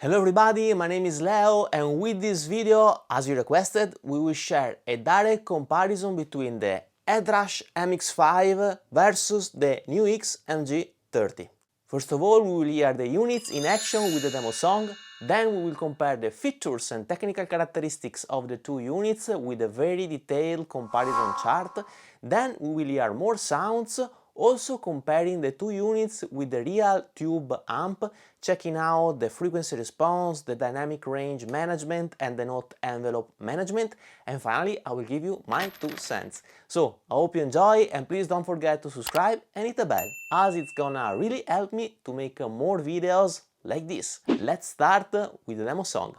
Hello everybody, my name is Leo, and with this video, as you requested, we will share a direct comparison between the HeadRush MX5 versus the NUX MG 30. First of all, we will hear the units in action with the demo song, then we will compare the features and technical characteristics of the two units with a very detailed comparison chart, then we will hear more sounds, also comparing the two units with the real tube amp, checking out the frequency response, the dynamic range management and the note envelope management, and finally I will give you my 2 cents. So I hope you enjoy, and please don't forget to subscribe and hit the bell, as it's gonna really help me to make more videos like this. Let's start with the demo song.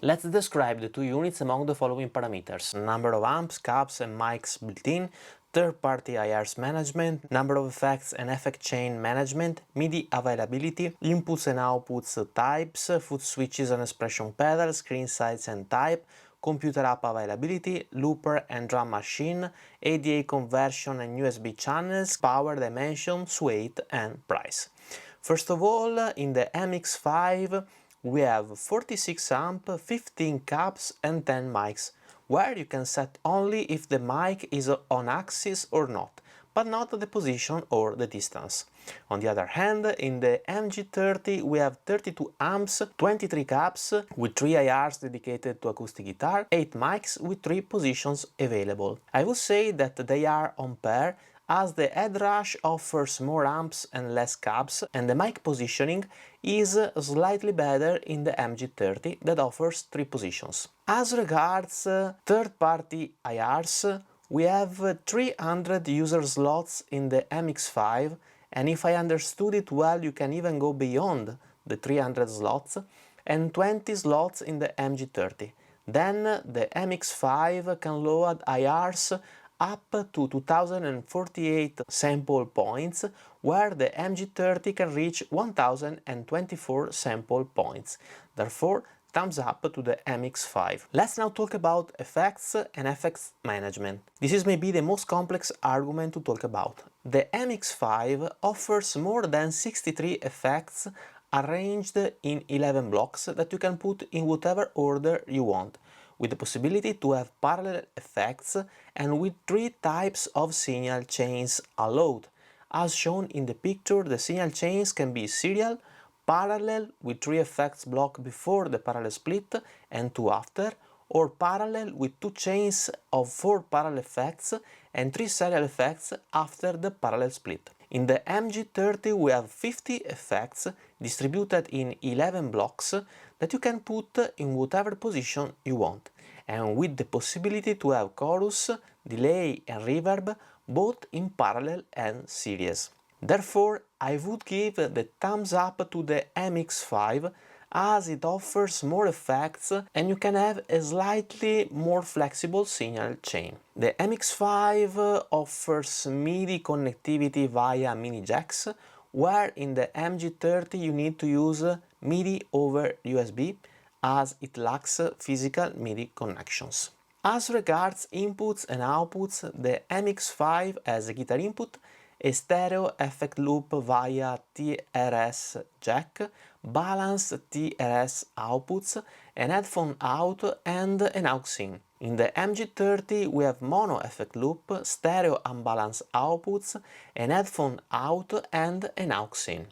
Let's describe the two units among the following parameters: number of amps, cabs and mics built-in, third-party IRs management, number of effects and effect chain management, MIDI availability, inputs and outputs types, foot switches and expression pedals, screen size and type, computer app availability, looper and drum machine, ADA conversion and USB channels, power dimensions, weight and price. First of all, in the MX5 we have 46 amp, 15 cabs and 10 mics, where you can set only if the mic is on axis or not, but not the position or the distance. On the other hand, in the MG30 we have 32 amps, 23 cabs with 3 IRs dedicated to acoustic guitar, 8 mics with 3 positions available. I would say that they are on par, as the HeadRush offers more amps and less cabs, and the mic positioning is slightly better in the MG30 that offers 3 positions. As regards third-party IRs, we have 300 user slots in the MX5, and if I understood it well, you can even go beyond the 300 slots, and 20 slots in the MG30. Then the MX5 can load IRs up to 2048 sample points, where the MG30 can reach 1024 sample points. Therefore, thumbs up to the MX5. Let's now talk about effects and effects management. This is maybe the most complex argument to talk about. The MX5 offers more than 63 effects arranged in 11 blocks that you can put in whatever order you want, with the possibility to have parallel effects and with 3 types of signal chains allowed. As shown in the picture, the signal chains can be serial, parallel with 3 effects block before the parallel split and 2 after, or parallel with 2 chains of 4 parallel effects and 3 serial effects after the parallel split. In the MG30 we have 50 effects distributed in 11 blocks that you can put in whatever position you want, and with the possibility to have chorus, delay and reverb both in parallel and series. Therefore, I would give the thumbs up to the MX5, as it offers more effects and you can have a slightly more flexible signal chain. The MX5 offers MIDI connectivity via mini jacks, where in the MG30 you need to use MIDI over USB, as it lacks physical MIDI connections. As regards inputs and outputs, the MX5 has a guitar input, a stereo effect loop via TRS jack, balanced TRS outputs, an headphone out and an aux in. In the MG30 we have mono effect loop, stereo unbalanced outputs, an headphone out and an aux in.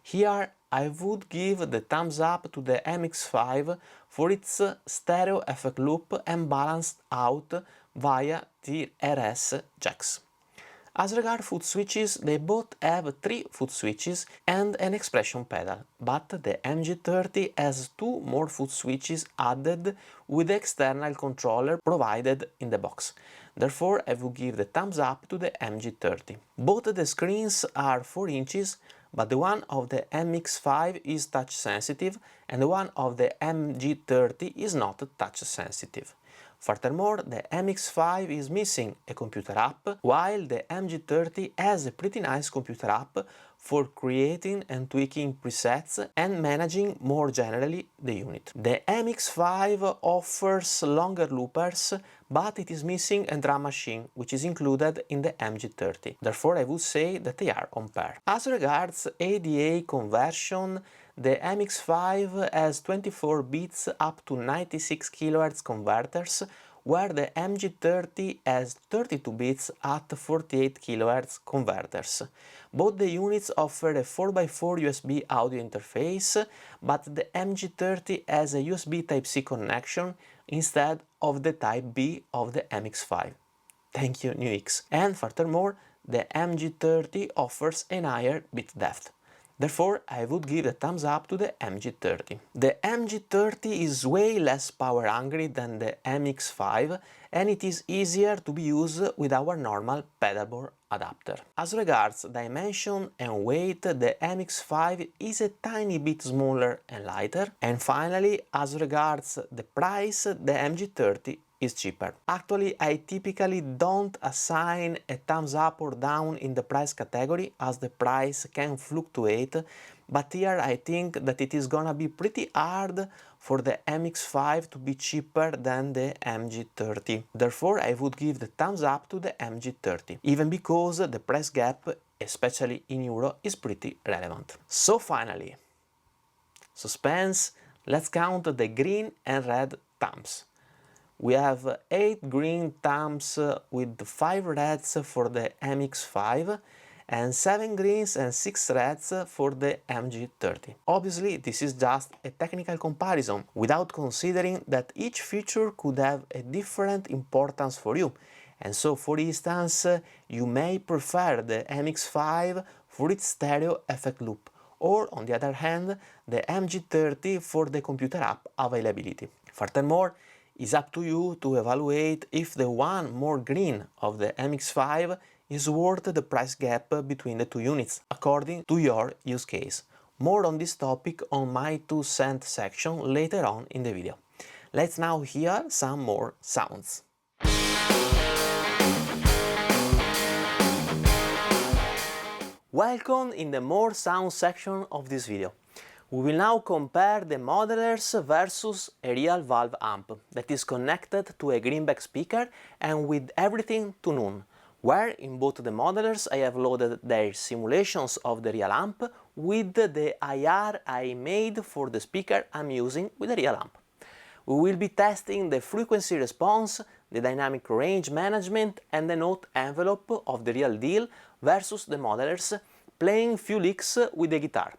Here I would give the thumbs up to the MX5 for its stereo effect loop and balanced out via TRS jacks. As regards foot switches, they both have 3 foot switches and an expression pedal, but the MG30 has 2 more foot switches added with the external controller provided in the box. Therefore, I will give the thumbs up to the MG30. Both the screens are 4 inches, but the one of the MX5 is touch sensitive and the one of the MG30 is not touch sensitive. Furthermore, the MX5 is missing a computer app, while the MG30 has a pretty nice computer app for creating and tweaking presets and managing more generally the unit. The MX5 offers longer loopers, but it is missing a drum machine, which is included in the MG30. Therefore, I would say that they are on par. As regards ADA conversion, the MX5 has 24 bits up to 96 kHz converters, where the MG30 has 32 bits at 48 kHz converters. Both the units offer a 4x4 USB audio interface, but the MG30 has a USB Type-C connection instead of the Type-B of the MX5. Thank you, NUX. And furthermore, the MG30 offers a higher bit depth. Therefore, I would give a thumbs up to the MG30. The MG30 is way less power hungry than the MX5 and it is easier to be used with our normal pedalboard adapter. As regards dimension and weight, the MX5 is a tiny bit smaller and lighter. And finally, as regards the price, the MG30 is cheaper. Actually, I typically don't assign a thumbs up or down in the price category as the price can fluctuate, but here I think that it is gonna be pretty hard for the MX5 to be cheaper than the MG30. Therefore, I would give the thumbs up to the MG30, even because the price gap, especially in euro, is pretty relevant. So finally, suspense, let's count the green and red thumbs. We have 8 green thumbs with 5 reds for the MX5 and 7 greens and 6 reds for the MG30. Obviously, this is just a technical comparison, without considering that each feature could have a different importance for you. And so, for instance, you may prefer the MX5 for its stereo effect loop, or on the other hand, the MG30 for the computer app availability. Furthermore, it's up to you to evaluate if the one more green of the MX5 is worth the price gap between the two units, according to your use case. More on this topic on my 2 cents section later on in the video. Let's now hear some more sounds. Welcome in the more sound section of this video. We will now compare the modelers versus a real valve amp that is connected to a greenback speaker and with everything to none, where in both the modelers I have loaded their simulations of the real amp with the IR I made for the speaker I'm using with the real amp. We will be testing the frequency response, the dynamic range management and the note envelope of the real deal versus the modelers, playing few licks with the guitar.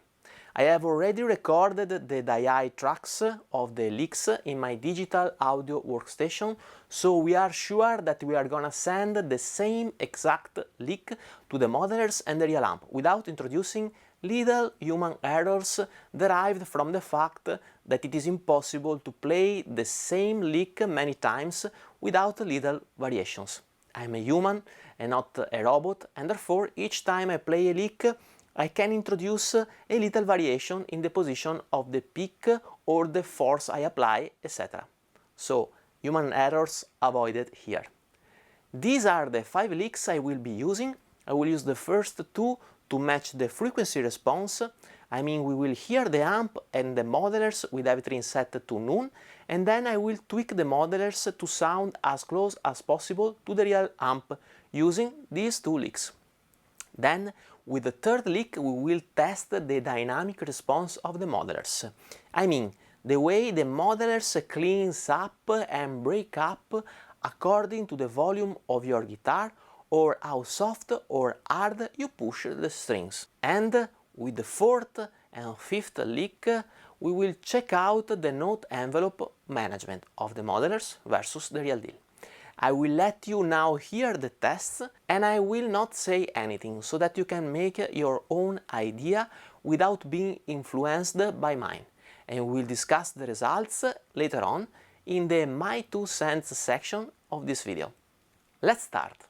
I have already recorded the DI tracks of the licks in my digital audio workstation, so we are sure that we are gonna send the same exact lick to the modelers and the real amp without introducing little human errors derived from the fact that it is impossible to play the same lick many times without little variations. I'm a human and not a robot, and therefore each time I play a lick I can introduce a little variation in the position of the pick or the force I apply, etc. So, human errors avoided here. These are the 5 licks I will be using. I will use the first 2 to match the frequency response. I mean, we will hear the amp and the modelers with everything set to none, and then I will tweak the modelers to sound as close as possible to the real amp using these 2 licks. Then, with the third leak, we will test the dynamic response of the modelers. I mean, the way the modelers cleans up and break up according to the volume of your guitar or how soft or hard you push the strings. And with the fourth and fifth leak, we will check out the note envelope management of the modelers versus the real deal. I will let you now hear the tests and I will not say anything so that you can make your own idea without being influenced by mine. And we'll discuss the results later on in the My 2 cents section of this video. Let's start!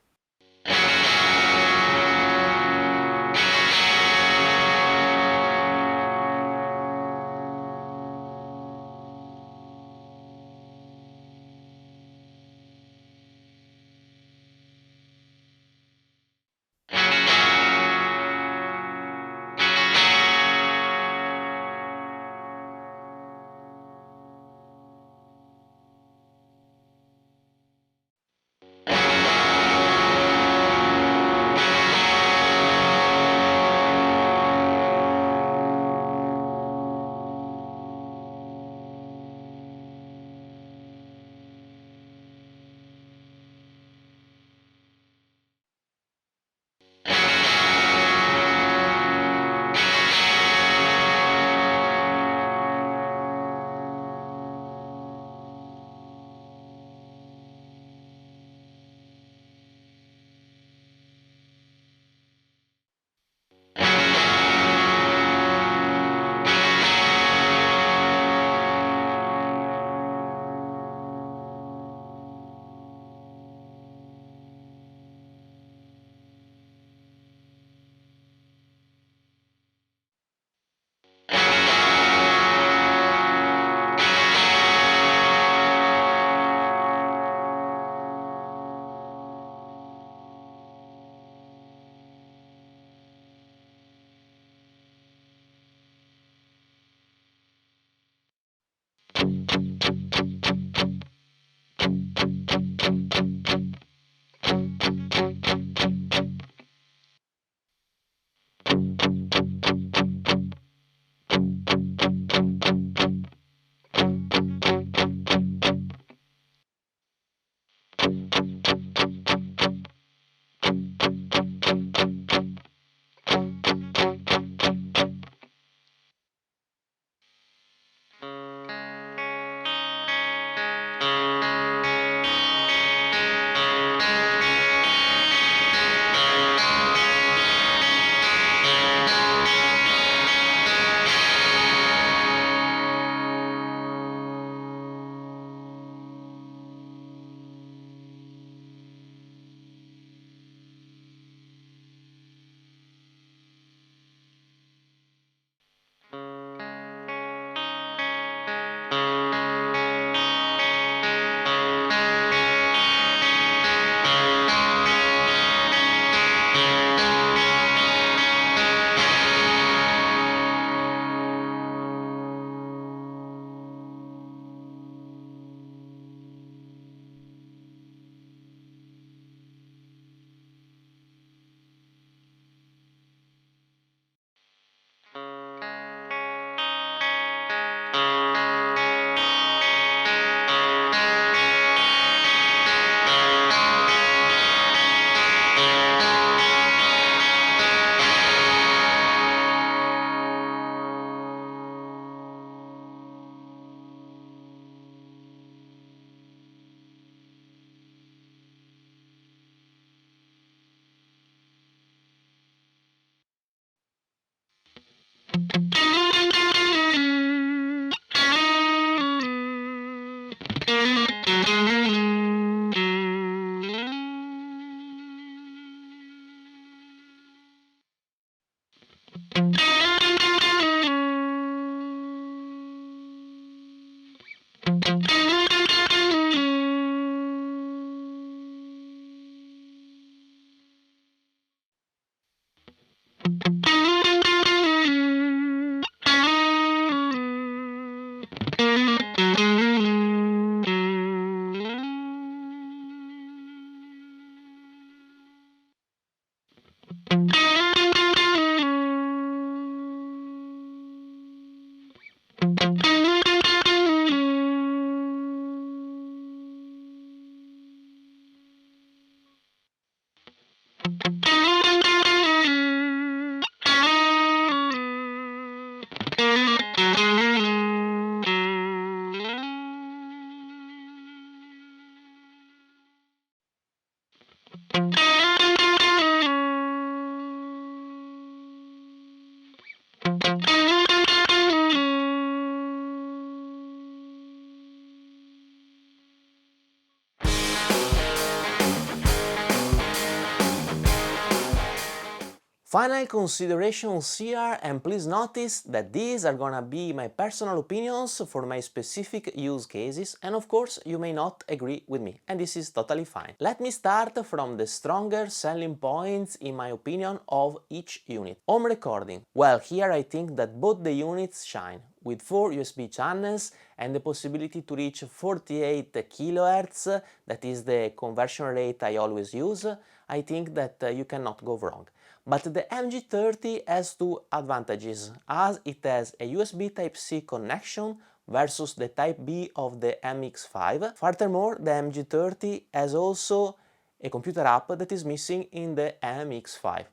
Final considerations here, and please notice that these are gonna be my personal opinions for my specific use cases, and of course you may not agree with me, and this is totally fine. Let me start from the stronger selling points in my opinion of each unit. Home recording. Well, here I think that both the units shine, with 4 USB channels and the possibility to reach 48 kHz, that is the conversion rate I always use. I think that you cannot go wrong. But the MG30 has 2 advantages, as it has a USB Type-C connection versus the Type-B of the MX5. Furthermore, the MG30 has also a computer app that is missing in the MX5.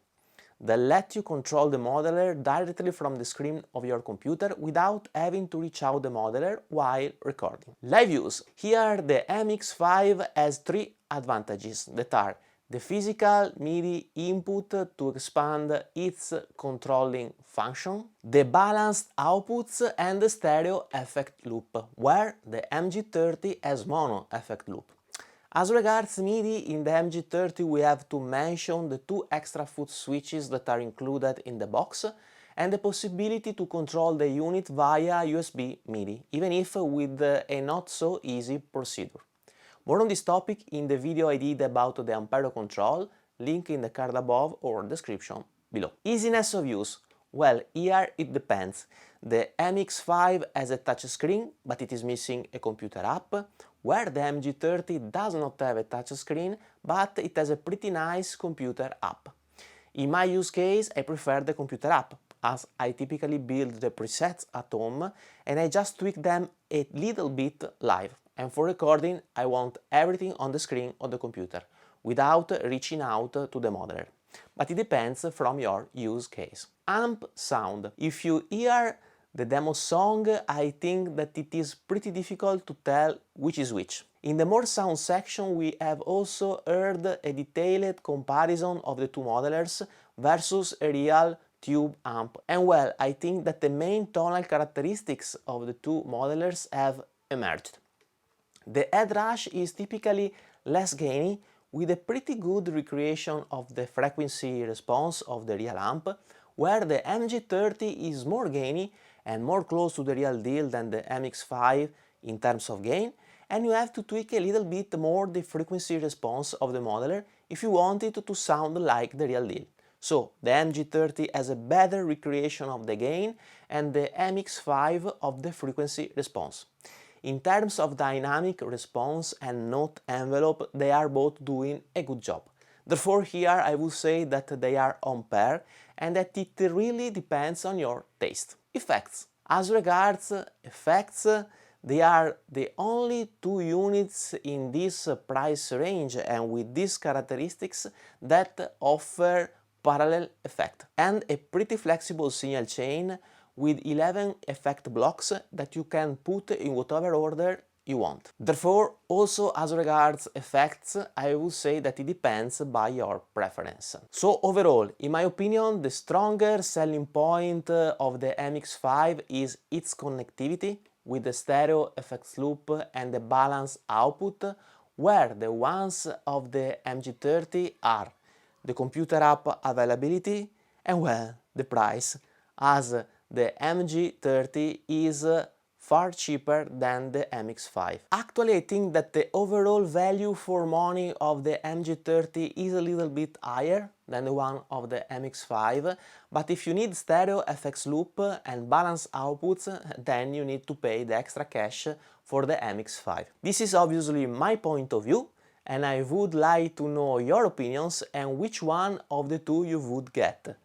That lets you control the modeler directly from the screen of your computer without having to reach out the modeler while recording. Live use. Here the MX5 has 3 advantages that are the physical MIDI input to expand its controlling function, the balanced outputs and the stereo effect loop, where the MG30 has mono effect loop. As regards MIDI, in the MG30 we have to mention the 2 extra foot switches that are included in the box and the possibility to control the unit via USB MIDI, even if with a not so easy procedure. More on this topic in the video I did about the Ampero control, link in the card above or description below. Easiness of use. Well, here it depends. The MX5 has a touchscreen, but it is missing a computer app, where the MG30 does not have a touchscreen, but it has a pretty nice computer app. In my use case, I prefer the computer app, as I typically build the presets at home and I just tweak them a little bit live. And for recording, I want everything on the screen of the computer, without reaching out to the modeler. But it depends from your use case. Amp sound. If you hear the demo song, I think that it is pretty difficult to tell which is which. In the more sound section, we have also heard a detailed comparison of the 2 modelers versus a real tube amp. And well, I think that the main tonal characteristics of the 2 modelers have emerged. The HeadRush is typically less gainy, with a pretty good recreation of the frequency response of the real amp, where the MG30 is more gainy and more close to the real deal than the MX5 in terms of gain, and you have to tweak a little bit more the frequency response of the modeler if you want it to sound like the real deal. So the MG30 has a better recreation of the gain and the MX5 of the frequency response. In terms of dynamic response and note envelope, they are both doing a good job. Therefore, here I would say that they are on par and that it really depends on your taste. Effects. As regards effects, they are the only 2 units in this price range and with these characteristics that offer parallel effect and a pretty flexible signal chain with 11 effect blocks that you can put in whatever order you want. Therefore, also as regards effects, I would say that it depends by your preference. So overall, in my opinion, the stronger selling point of the MX5 is its connectivity with the stereo effects loop and the balanced output, where the ones of the MG30 are the computer app availability and, well, the price, as the MG30 is far cheaper than the MX5. Actually, I think that the overall value for money of the MG30 is a little bit higher than the one of the MX5, but if you need stereo FX loop and balance outputs, then you need to pay the extra cash for the MX5. This is obviously my point of view, and I would like to know your opinions and which one of the 2 you would get.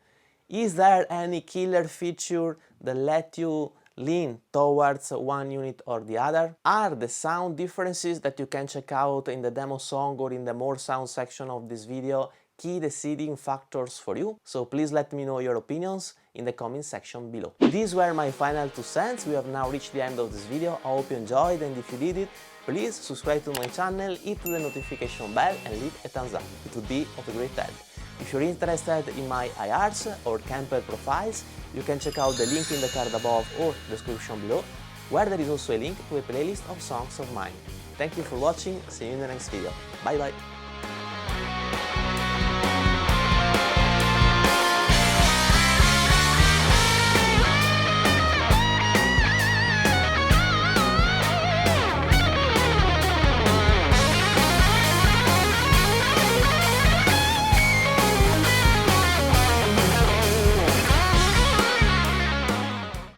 Is there any killer feature that let you lean towards one unit or the other? Are the sound differences that you can check out in the demo song or in the more sound section of this video key deciding factors for you? So please let me know your opinions in the comment section below. These were my final 2 cents. We have now reached the end of this video. I hope you enjoyed, and if you did it, please subscribe to my channel, hit the notification bell and leave a thumbs up. It would be of a great help. If you're interested in my IRs or camper profiles, you can check out the link in the card above or description below, where there is also a link to a playlist of songs of mine. Thank you for watching, see you in the next video. Bye bye!